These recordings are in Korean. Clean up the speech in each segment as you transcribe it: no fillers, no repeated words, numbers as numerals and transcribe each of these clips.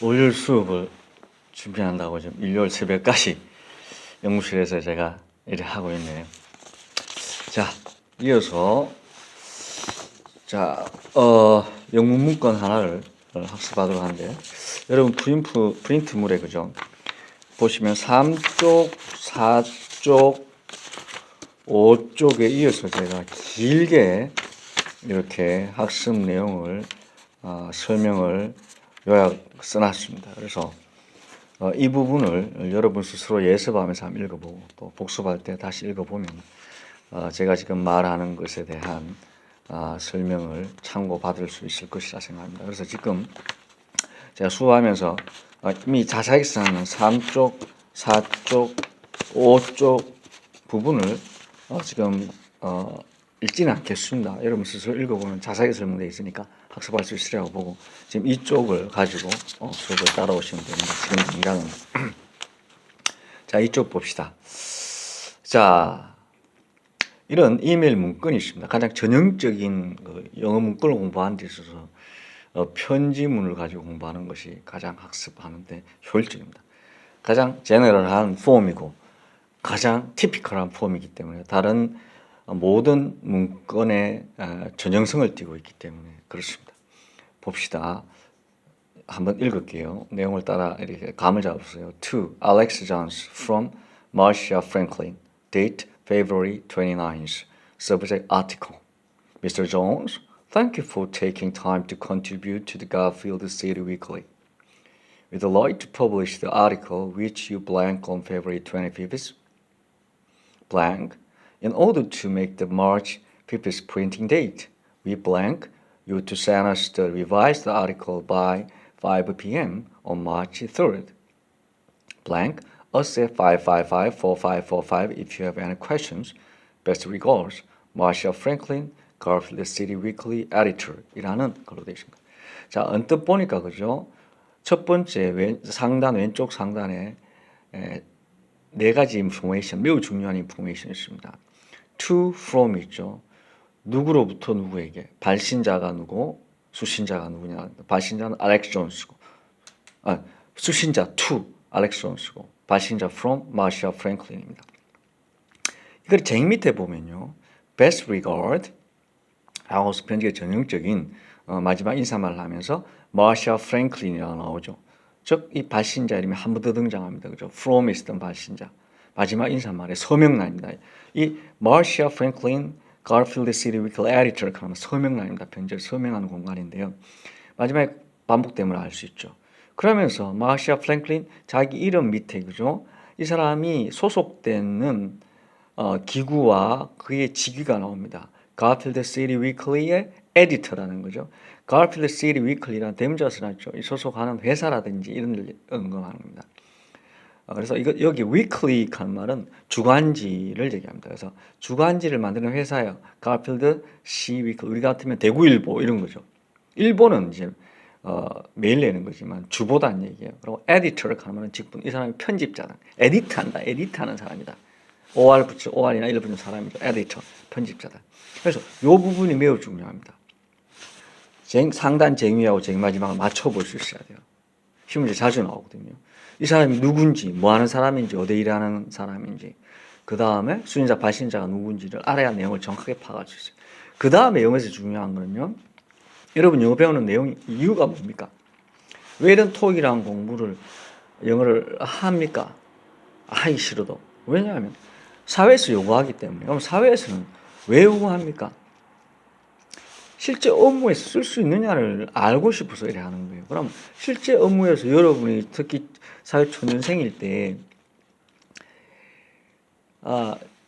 월요일 수업을 준비한다고 지금 일요일 새벽까지 연구실에서 제가 일을 하고 있네요. 자, 이어서 영문 문건 하나를 학습하도록 하는데, 여러분 프린트물에 그죠? 보시면 3쪽, 4쪽, 5쪽에 이어서 제가 길게 이렇게 학습 내용을 설명을 요약 써놨습니다. 그래서 이 부분을 여러분 스스로 예습하면서 한번 읽어보고 또 복습할 때 다시 읽어보면 제가 지금 말하는 것에 대한 설명을 참고받을 수 있을 것이라 생각합니다. 그래서 지금 제가 수업하면서 이미 자세하게 써놓은 3쪽, 4쪽, 5쪽 부분을 지금 읽지는 않겠습니다. 여러분 스스로 읽어보면 자세하게 설명되어 있으니까 학습할 수 있으리라고 보고 지금 이쪽을 가지고 수업을 따라오시면 됩니다. 지금 당장은 자, 이쪽 봅시다. 자, 이런 이메일 문건이 있습니다. 가장 전형적인 영어 문건을 공부하는 데 있어서 편지문을 가지고 공부하는 것이 가장 학습하는데 효율적입니다. 가장 제너럴한 폼이고 가장 티피컬한 폼이기 때문에 다른 모든 문건의 전형성을 띠고 있기 때문에 그렇습니다. 봅시다. 한번 읽을게요. 내용을 따라 이렇게 감을 잡으세요. To Alex Jones from Marcia Franklin, date February 29th. Subject article. Mr. Jones, thank you for taking time to contribute to the Garfield City Weekly. We'd like to publish the article which you blank on February 25th. Blank. In order to make the March 5th printing date, we blank you to send us the revised article by 5 p.m. on March 3rd. Blank us at 555-4545 if you have any questions. Best regards, Marcia Franklin, Garfield City Weekly Editor 이라는 걸로 되어 있습니다. 자, 언뜻 보니까 그죠? 첫 번째 왼쪽 상단에 네 가지 인포메이션, 매우 중요한 인포메이션이 있습니다. To, from 있죠. 누구로부터 누구에게. 발신자가 누구, 수신자가 누구냐. 발신자는 알렉스 존스고, 수신자 to 알렉스 존스고, 발신자 from 마시아 프랭클린입니다. 이걸 쟁 밑에 보면요, best regard 하고 편지의 전형적인 마지막 인사말을 하면서 마시아 프랭클린이라고 나오죠. 즉, 이 발신자 이름이 한 번 더 등장합니다. 그죠? From 있었던 발신자. 마지막 인사말의 서명란입니다. 이 마시아 프랭클린 가필드 시티 위클리 에디터를 하는 서명란입니다. 편지를 서명하는 공간인데요. 마지막에 반복됨을 알 수 있죠. 그러면서 마시아 프랭클린 자기 이름 밑에 그죠? 이 사람이 소속되는 기구와 그의 직위가 나옵니다. 가필드 시티 위클리의 에디터라는 거죠. 가필드 시티 위클리라는 대문자를 했죠. 소속하는 회사라든지 이런 걸 언급하는 겁니다. 그래서 여기 weekly 하는 말은 주간지를 얘기합니다. 그래서 주간지를 만드는 회사예요. 가필드 시 위클리. 우리 같으면 대구일보 이런 거죠. 일보는 이제 매일 내는 거지만 주보다는 얘기예요. 그리고 에디터를 하는 말은 직분. 이 사람이 편집자다. 에디트하는 사람이다. OR 붙여 OR이나 이를 붙이는 사람이죠. 에디터, 편집자다. 그래서 이 부분이 매우 중요합니다. 상단 쟁위하고 쟁 마지막을 맞춰볼 수 있어야 돼요. 시험에 자주 나오거든요. 이 사람이 누군지, 뭐 하는 사람인지, 어디 일하는 사람인지, 그 다음에 수신자, 발신자가 누군지를 알아야 내용을 정확하게 파악할 수 있어요. 그 다음에 영어에서 중요한 거는요, 여러분 영어 배우는 내용 이유가 뭡니까? 왜 이런 토익이라는 공부를 영어를 합니까? 하기 싫어도. 왜냐하면 사회에서 요구하기 때문에. 그럼 사회에서는 왜 요구합니까? 실제 업무에서 쓸 수 있느냐를 알고 싶어서 이래 하는 거예요. 그럼 실제 업무에서 여러분이 특히 사회초년생일 때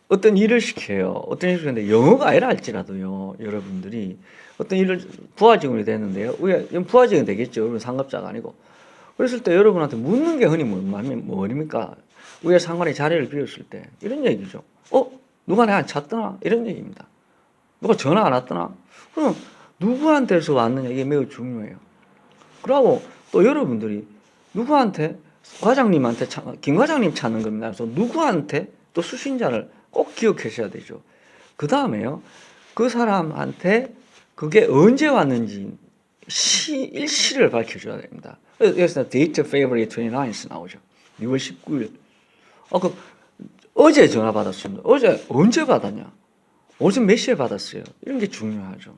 어떤 일을 시켜요. 어떤 일을 시키는데 영어가 아니라 할지라도요. 여러분들이 어떤 일을 부하직원이 됐는데요. 부하직은 되겠죠. 여러분 상급자가 아니고. 그랬을 때 여러분한테 묻는 게 흔히 뭐입니까? 위에 상관이 자리를 비웠을 때 이런 얘기죠. 누가 내가 찾더나? 이런 얘기입니다. 누가 전화 안 왔더나? 그럼 누구한테서 왔느냐 이게 매우 중요해요. 그리고 또 여러분들이 누구한테 과장님한테 김 과장님 찾는 겁니다. 그래서 누구한테 또 수신자를 꼭 기억하셔야 되죠. 그 다음에요. 그 사람한테 그게 언제 왔는지 일시를 밝혀줘야 됩니다. 여기서 date February 29th 나오죠. 2월 19일. 그 어제 전화 받았습니다. 어제 언제 받았냐? 어제 몇 시에 받았어요? 이런 게 중요하죠.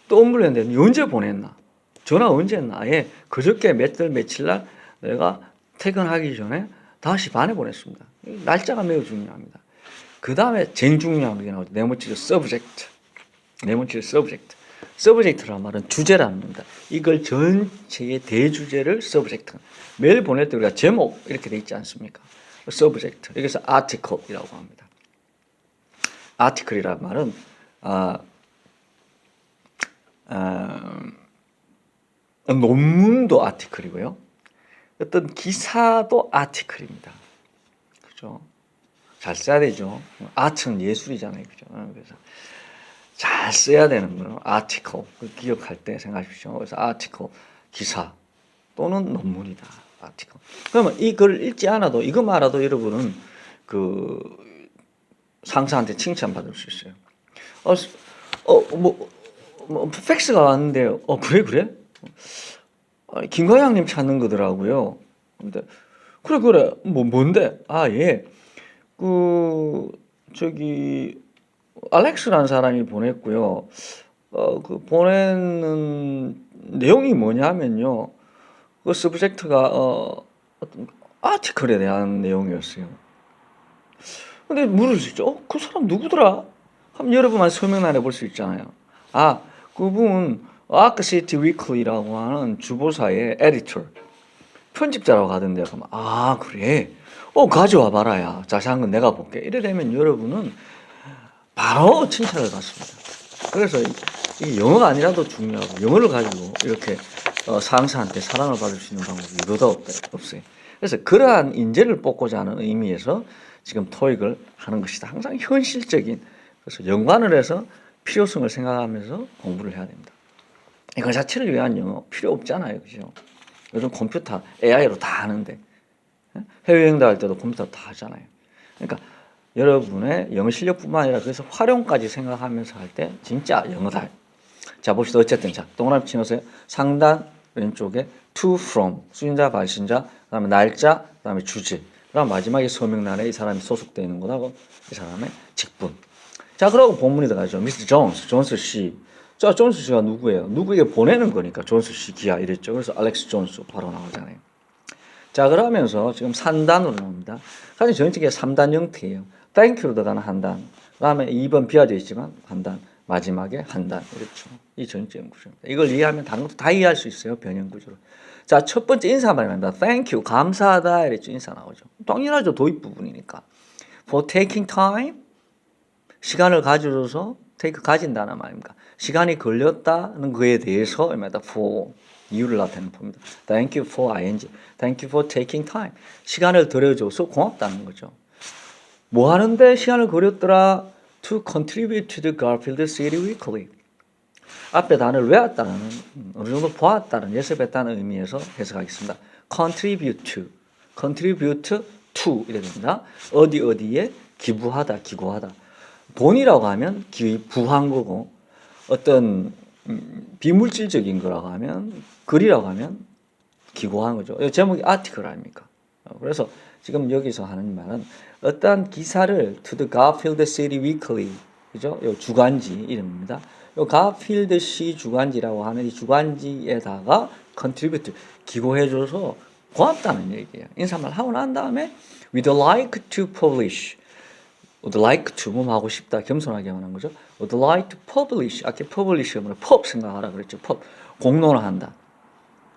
또 업무를 했는데 언제 보냈나? 전화 언제 했나? 아예 그저께 며칠 날 내가 퇴근하기 전에 5시 반에 보냈습니다. 날짜가 매우 중요합니다. 그 다음에 제일 중요한 게 나오죠. 네모치의 subject. 네모치의 subject. subject라는 말은 주제라는 겁니다. 이걸 전체의 대주제를 subject. 매일 보낼 때 우리가 제목 이렇게 돼 있지 않습니까? subject. 여기서 article이라고 합니다. article이라는 말은 논문도 아티클이고요. 어떤 기사도 아티클입니다. 그죠? 잘 써야 되죠. 아트는 예술이잖아요. 그죠? 그래서 잘 써야 되는 거예요. 아티클. 기억할 때 생각하십시오. 그래서 아티클, 기사 또는 논문이다. 아티클. 그러면 이 글을 읽지 않아도 이것만 알아도 여러분은 그 상사한테 칭찬받을 수 있어요. 팩스가 왔는데, 그래? 김과장님 찾는 거더라고요. 근데, 그래. 뭔데? 예. 알렉스라는 사람이 보냈고요. 보내는 내용이 뭐냐면요. 그 서브젝트가, 어떤 아티클에 대한 내용이었어요. 근데 물을 수 있죠. 그 사람 누구더라? 하면 여러분만 설명을 해볼 수 있잖아요. 그분 아크시티 위클리라고 하는 주보사의 에디터, 편집자라고 하던데요. 그러면 그래? 가져와 봐라야. 자세한 건 내가 볼게. 이래 되면 여러분은 바로 칭찬을 받습니다. 그래서 이게 영어가 아니라도 중요하고 영어를 가지고 이렇게 상사한테 사랑을 받을 수 있는 방법이 이거도 없어요. 그래서 그러한 인재를 뽑고자 하는 의미에서 지금 토익을 하는 것이다. 항상 현실적인, 그래서 연관을 해서 필요성을 생각하면서 공부를 해야 됩니다. 이거 자체를 위한 영어 필요 없잖아요. 그죠? 요즘 컴퓨터, AI로 다 하는데. 해외여행도 할 때도 컴퓨터로 다 하잖아요. 그러니까 여러분의 영어 실력뿐만 아니라 그래서 활용까지 생각하면서 할 때 진짜 영어다. 자, 봅시다. 어쨌든 자, 동그라미 치면서 상단 왼쪽에 to, from, 수인자, 발신자, 그 다음에 날짜, 그 다음에 주제, 그 다음 마지막에 서명란에 이 사람이 소속되어 있는 것하고 이 사람의 직분. 자, 그러고 본문이 들어가죠. 미스터 존스 씨. 자, 존스 씨가 누구예요? 누구에게 보내는 거니까 존스 씨 기하 이랬죠. 그래서 알렉스 존스 바로 나오잖아요. 자, 그러면서 지금 3단으로 나옵니다. 사실 전체가 3단 형태예요. 땡큐로 들어가는 한 단, 그 다음에 2번 비워져 있지만 한 단, 마지막에 한 단. 이렇죠. 이 전체 구조입니다. 이걸 이해하면 다른 것도 다 이해할 수 있어요. 변형 구조로. 자, 첫 번째 인사말입니다. Thank you, 감사하다. 이랬죠. 인사 나오죠. 당연하죠. 도입 부분이니까. For taking time, 시간을 가져줘서 take 가진다는 말입니다. 시간이 걸렸다는 거에 대해서 for 이유를 나타내는 for입니다. Thank you for ing. Thank you for taking time. 시간을 들여줘서 고맙다는 거죠. 뭐 하는데 시간을 걸렸더라? To contribute to the Garfield City Weekly. 앞에 단어를 외웠다는, 어느 정도 보았다는, 예습했다는 의미에서 해석하겠습니다. contribute to 이래 됩니다. 어디에 기부하다, 기고하다. 돈이라고 하면 부한 거고, 어떤 비물질적인 거라고 하면, 글이라고 하면 기고한 거죠. 제목이 아티클 아닙니까? 그래서 지금 여기서 하는 말은 어떠한 기사를 to the Garfield City Weekly, 그죠? 요 주간지 이름입니다. 요 가필드 시 주간지라고 하는 이 주간지에다가 contribute, 기고해줘서 고맙다는 얘기예요. 인사말 하고 난 다음에 we'd like to publish, would like to 뭐 하고 싶다, 겸손하게 말한 거죠. would like to publish, 아까 publish는 pub 생각하라 그랬죠. pub, 공론화한다.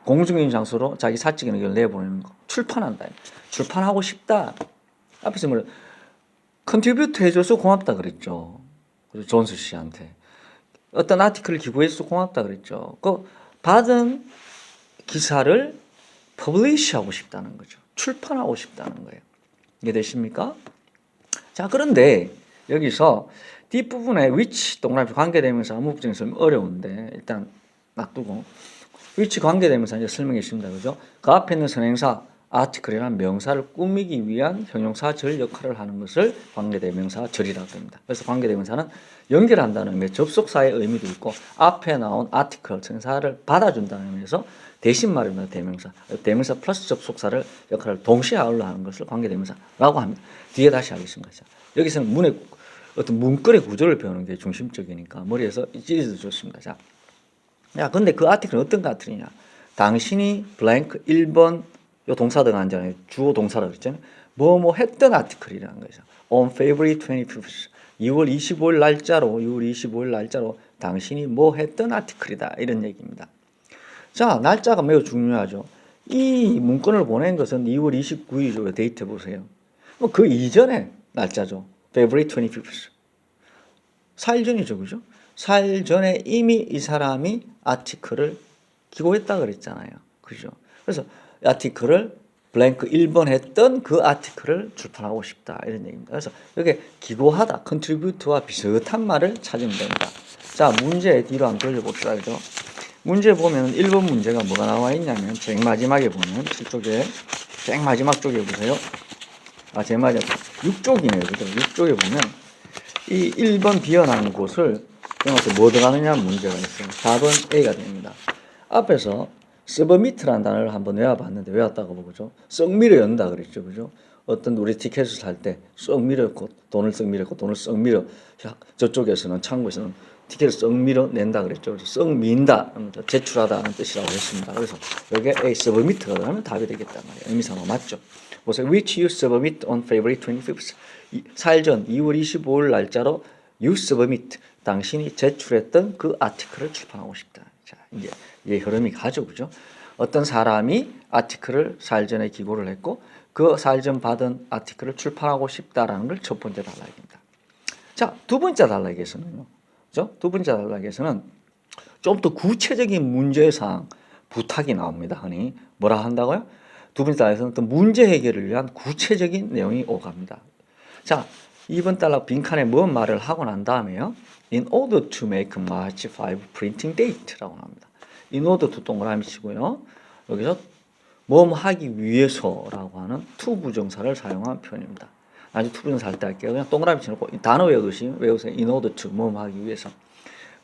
공중인 장소로 자기 사적인 의견을 내보내는 거. 출판한다. 출판하고 싶다. 앞에서 뭐 컨트리뷰트 해줘서 고맙다 그랬죠. 그래서 존스 씨한테 어떤 아티클을 기부해줘서 고맙다 그랬죠. 그 받은 기사를 퍼블리시하고 싶다는 거죠. 출판하고 싶다는 거예요. 이해되십니까? 자, 그런데 여기서 뒷부분에 which 동그라미 관계되면서 암묵적인 설명 어려운데 일단 놔두고 which 관계되면서 이제 설명해 주십니다. 그죠? 그 앞에 있는 선행사 article이란 명사를 꾸미기 위한 형용사절 역할을 하는 것을 관계대명사절이라고 합니다. 그래서 관계대명사는 연결한다는 의미, 접속사의 의미도 있고 앞에 나온 article, 전사를 받아준다는 의미에서 대신 말입니다. 대명사. 대명사 플러스 접속사를 역할을 동시에 아울러 하는 것을 관계대명사라고 합니다. 뒤에 다시 하겠습니다. 자, 여기서는 문의 어떤 문글의 구조를 배우는 게 중심적이니까 머리에서 찌르도 좋습니다. 자, 근데 그 아티클은 어떤 아티클이냐? 당신이 블랭크 1번 요 동사 들어가잖아요. 주어 동사라고 했잖아요. 뭐뭐 했던 아티클이라는 거죠. On February 25th 2월 25일 날짜로 당신이 뭐 했던 아티클이다. 이런 얘기입니다. 자, 날짜가 매우 중요하죠. 이 문건을 보낸 것은 2월 29일이죠. 데이트 보세요. 그 이전에 날짜죠. February 25th. 4일 전이죠. 그죠? 4일 전에 이미 이 사람이 아티클을 기고했다 그랬잖아요. 그죠? 그래서 아티클을 블랭크 1번 했던 그 아티클을 출판하고 싶다. 이런 얘기입니다. 그래서 여기 기고하다, contribute와 비슷한 말을 찾으면 됩니다. 자, 문제 뒤로 한번 돌려봅시다. 그죠? 문제 보면 1번 문제가 뭐가 나와 있냐면 제일 마지막에 보면 7쪽에 제일 마지막 쪽에 보세요. 제일 마지막 6쪽이네요. 그죠? 6쪽에 보면 이 1번 비어난 곳을 여기서 뭐 들어가느냐 문제가 있어요. 답은 A가 됩니다. 앞에서 서브미트라는 단어를 한번 외워봤는데 외웠다고 보죠. 썩 밀어 연다 그랬죠. 그죠? 어떤 우리 티켓을 살 때 썩 밀었고 돈을 썩 밀었고 돈을 썩 밀어 저쪽에서는 창구에서는 티켓을 썩 밀어 낸다 그랬죠. 그래서 썩 민다, 제출하다는 뜻이라고 했습니다. 그래서 여기에 A 서브미트가 들어가면 답이 되겠단 말이에요. 의미상으로 맞죠. 보세요. Which you submit on February 25th. 4일 전 2월 25일 날짜로 you submit. 당신이 제출했던 그 아티클을 출판하고 싶다. 자, 이제 흐름이 가죠. 그죠? 어떤 사람이 아티클을 4일 전에 기고를 했고 그 4일 전 받은 아티클을 출판하고 싶다라는 걸 첫 번째 단락입니다. 자, 두 번째 단락에서는요. 그죠? 두 번째 단락에서는 좀 더 구체적인 문제상 부탁이 나옵니다. 흔히 뭐라 한다고요? 두 번째 단락에서는 또 문제 해결을 위한 구체적인 내용이 오갑니다. 자, 이번 단락 빈칸에 뭔 말을 하고 난 다음에요. In order to make March 5 printing date라고 합니다. In order to 동그라미 치고요. 여기서 뭐 하기 위해서라고 하는 to 부정사를 사용한 표현입니다. 아주 to 부정사 할 때 할게요. 그냥 동그라미 치놓고 단어 외우세요. In order to 뭐 하기 위해서.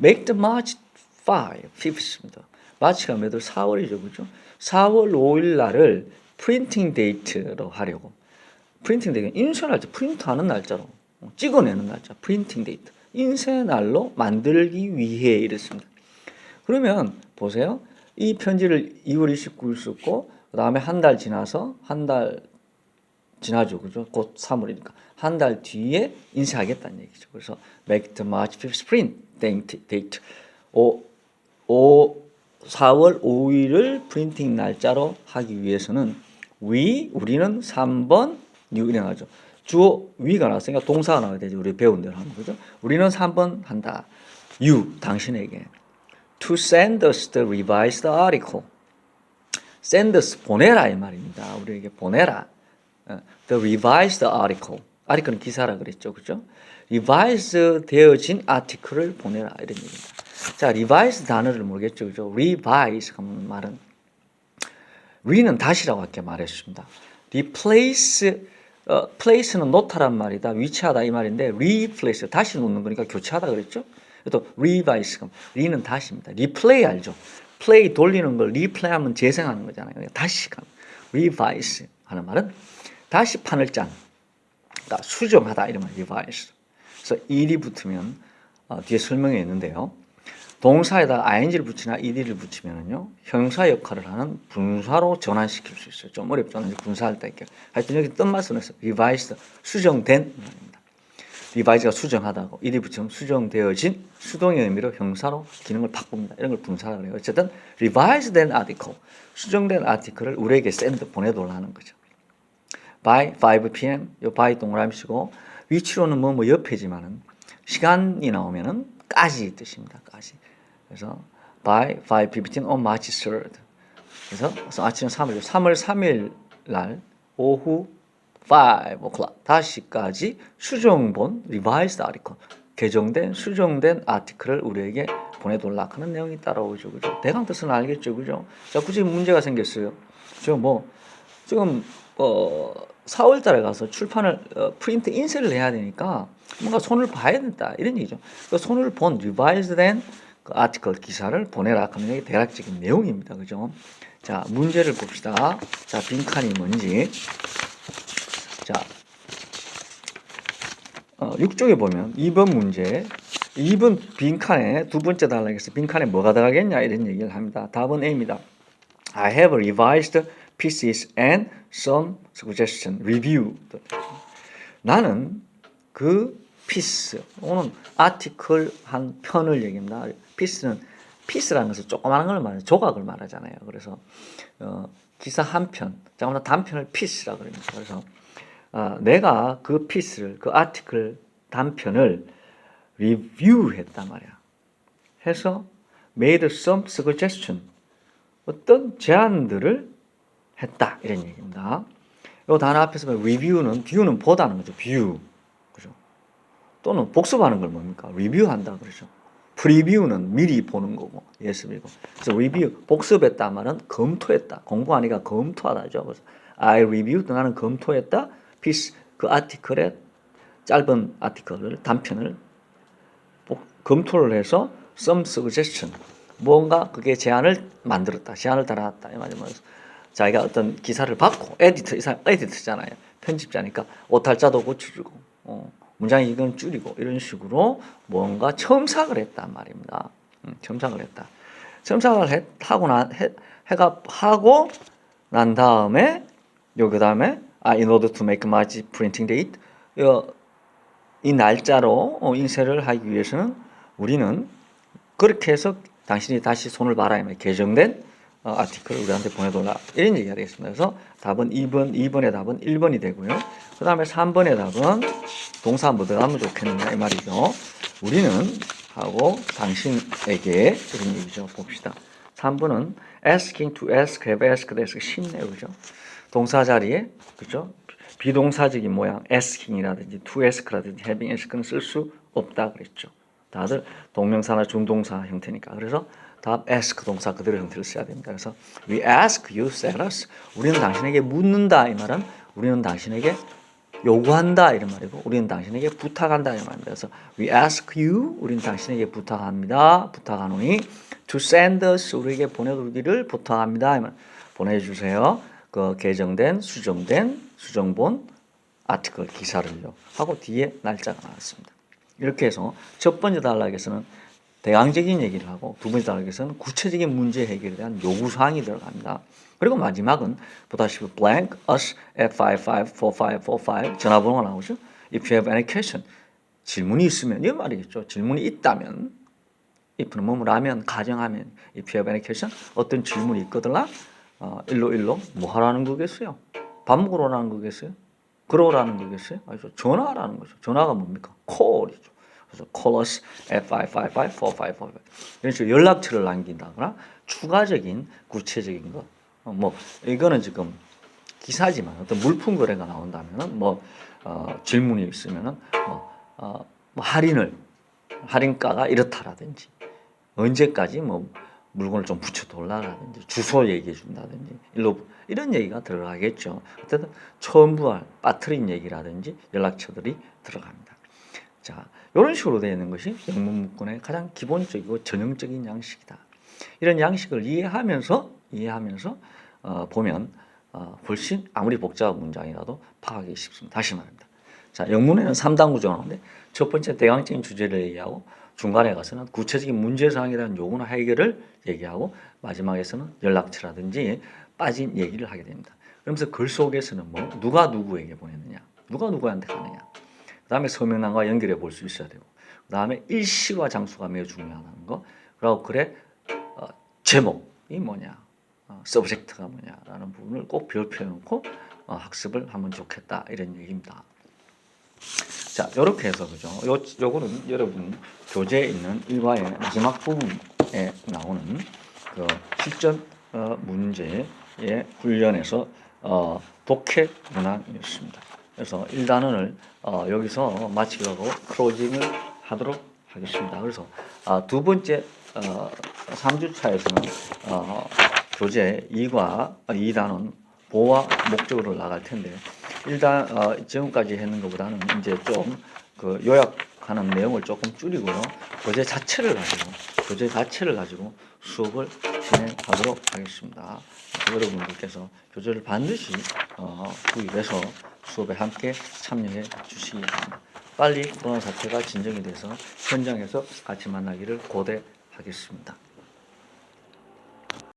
Make the March 5th입니다. 마치가 몇월 4월이죠. 그죠? 4월 5일 날을 프린팅 데이트로 하려고. 프린팅 데이트, 인쇄 날짜, 프린트하는 날짜로, 찍어내는 날짜, 프린팅 데이트. 인쇄 날로 만들기 위해 이랬습니다. 그러면 보세요. 이 편지를 2월 29일 썼고 그 다음에 한 달 지나서 한 달 지나죠. 그죠? 곧 3월이니까. 한 달 뒤에 인쇄하겠다는 얘기죠. 그래서 make the March 5th print date. 4월 5일을 프린팅 날짜로 하기 위해서는 우리는 3번 new 이래가죠. 주어 위가 나왔으니까 동사가 나와야 되죠. 우리 배운 대로 하는 거죠. 우리는 3번 한다. you 당신에게 to send us the revised article. send us 보내라 이 말입니다. 우리에게 보내라. the revised article. article는 기사라 그랬죠. 그죠? revise 되어진 article을 보내라 이런 얘기입니다. 자, revise 단어를 모르겠죠. 그죠? revise 하는 말은 re는 다시라고 아까 말했습니다. replace place는 놓다란 말이다. 위치하다 이 말인데 replace 다시 놓는 거니까 교체하다 그랬죠. 또 revise re는 다시입니다. replay 알죠? play 돌리는 걸 replay하면 재생하는 거잖아요. 다시 revise 하는 말은 다시 판을 짠, 그러니까 수정하다 이런 말 revise. 그래서 일이 붙으면 뒤에 설명이 있는데요. 동사에다 ing를 붙이나 ed를 붙이면은요 형용사 역할을 하는 분사로 전환시킬 수 있어요. 좀 어렵죠. 분사할 때 이렇게. 하여튼 여기 뜬 말씀을 했어요. revised 수정된 말입니다. revise가 수정하다고 ed이 붙이면 수정되어진 수동의 의미로 형사로 기능을 바꿉니다. 이런 걸 분사라고 해요. 어쨌든 revised 된 article 수정된 아티클을 우리에게 send 보내달라는 거죠. by 5 p.m. 요 by 동그라미 치고 위치로는 뭐 옆에지만은 시간이 나오면은 까지 뜻입니다. 까지. 그래서 by 5 p.m. on March 3rd. 그래서 아침 3월 3일 날 오후 5 o'clock 다시까지 수정본 revised article 개정된 수정된 아티클을 우리에게 보내달라 하는 내용이 따라오죠. 그죠? 대강 뜻은 알겠죠. 그죠? 자, 굳이 문제가 생겼어요. 저 지금 4월 달에 가서 출판을 프린트 인쇄를 해야 되니까 뭔가 손을 봐야 된다 이런 얘기죠. 그 손을 본 리바이즈된 그 아티클 기사를 보내라 하는 게 대략적인 내용입니다. 그죠? 자, 문제를 봅시다. 자, 빈칸이 뭔지. 자, 6쪽에 보면 2번 문제, 2번 빈칸에 두 번째 단락에서 빈칸에 뭐가 들어가겠냐 이런 얘기를 합니다. 답은 A입니다. I have revised pieces and some suggestion review. 나는 그 피스, 오늘 아티클 한 편을 얘기합니다. 피스라는 것은 조그마한 걸 말하죠. 조각을 말하잖아요. 그래서 기사 한 편, 자그마한 단편을 피스라고 그럽니다. 그래서 내가 그 피스를, 그 아티클 단편을 리뷰했단 말이야. 해서 made some suggestion, 어떤 제안들을 했다 이런 얘기입니다. 이 단어 앞에서 review는 view는 보다는 거죠. view, 그죠? 또는 복습하는 걸 뭡니까? review한다 그러죠. preview는 미리 보는 거고 예습이고. 그래서 review 복습했다 말은 검토했다. 공부하니까 검토하다죠. 그래서 I reviewed, 나는 검토했다. piece, 그 아티클의 짧은 아티클을 단편을 검토를 해서 some suggestion, 뭔가 그게 제안을 만들었다, 제안을 달아놨다 이 말이죠. 자기가 어떤 기사를 받고 에디터, 이 사람 에디터잖아요, 편집자니까 오탈자도 고쳐주고 문장 이건 줄이고 이런 식으로 뭔가 첨삭을 했단 말입니다. 첨삭을 했다. 첨삭을 하고 난 다음에 그 다음에 in order to make my printing date, 이 날짜로 인쇄를 하기 위해서는 우리는 그렇게 해서 당신이 다시 손을 봐라, 개정된 아티클을 우리한테 보내달라 이런 얘기가 되겠습니다. 그래서 답은 2번의 답은 1번이 되고요. 그 다음에 3번의 답은 동사 뭐 들어가면 좋겠느냐 이 말이죠. 우리는 하고 당신에게 이런 얘기죠. 봅시다. 3번은 asking, to ask, have asked, ask 쉽네요. 그죠? 동사 자리에, 그죠? 비동사적인 모양 asking이라든지 to ask라든지 having ask는 쓸 수 없다 그랬죠. 다들 동명사나 준동사 형태니까. 그래서 답 ask 동사 그대로 형태를 써야 됩니다. 그래서 we ask you, tell us. 우리는 당신에게 묻는다 이 말은 우리는 당신에게 요구한다 이런 말이고, 우리는 당신에게 부탁한다 이 말입니다. 그래서 we ask you, 우리는 당신에게 부탁합니다. 부탁하노니 to send us, 우리에게 보내주기를 부탁합니다. 이 말. 보내주세요. 그 개정된, 수정본 아티클 기사를요. 하고 뒤에 날짜가 나왔습니다. 이렇게 해서 첫 번째 단락에서는 대강적인 얘기를 하고 두 번째 단락에서는 구체적인 문제 해결에 대한 요구사항이 들어갑니다. 그리고 마지막은 보다시피 blank us at 554545 전화번호가 나오죠. If you have any question, 질문이 있으면 이 말이겠죠. 질문이 있다면, if는 뭐라면, 가정하면, if you have any question, 어떤 질문이 있거든라, 일로 뭐 하라는 거겠어요? 밥 먹으러 오라는 거겠어요? 그러라는 거겠어요? 아니죠. 전화라는 거죠. 전화가 뭡니까? call이죠. 그래서 call us at 555-4545. 이런 식으로 연락처를 남긴다거나 추가적인 구체적인 것. 뭐 이거는 지금 기사지만 어떤 물품 거래가 나온다면은 질문이 있으면은 할인가가 이렇다라든지 언제까지 물건을 좀 붙여달라든지 주소 얘기해 준다든지 이런 얘기가 들어가겠죠. 어쨌든 처음 부활 빠트린 얘기라든지 연락처들이 들어갑니다. 자, 이런 식으로 되어 있는 것이 영문 문건의 가장 기본적이고 전형적인 양식이다. 이런 양식을 이해하면서 보면 훨씬 아무리 복잡한 문장이라도 파악하기 쉽습니다. 다시 말합니다. 자, 영문에는 3단 구조가 나오는데 첫 번째 대강적인 주제를 얘기하고, 중간에 가서는 구체적인 문제사항에 대한 요구나 해결을 얘기하고, 마지막에서는 연락처라든지 빠진 얘기를 하게 됩니다. 그러면서 글 속에서는 누가 누구에게 보냈느냐, 누가 누구한테 가느냐, 그 다음에 서명란과 연결해 볼 수 있어야 되고, 그 다음에 일시와 장소가 매우 중요하다는 거, 그리고 글의 제목이 뭐냐, 서브젝트가 뭐냐라는 부분을 꼭 별표해 놓고 학습을 하면 좋겠다 이런 얘기입니다. 자, 이렇게 해서 그죠? 요거는 여러분 교재에 있는 일과의 마지막 부분에 나오는 그 실전 문제의 훈련에서 독해 문항이었습니다. 그래서 1단원을 여기서 마치려고 클로징을 하도록 하겠습니다. 그래서 두 번째 3주차에서는 교재 2과 2단원 보호와 목적으로 나갈 텐데 일단 지금까지 했는 것보다는 이제 좀 그 요약하는 내용을 조금 줄이고요. 교재 자체를 가지고 수업을 진행하도록 하겠습니다. 여러분들께서 교재를 반드시 구입해서 수업에 함께 참여해 주시기 바랍니다. 빨리 코로나 사태가 진정이 돼서 현장에서 같이 만나기를 고대하겠습니다.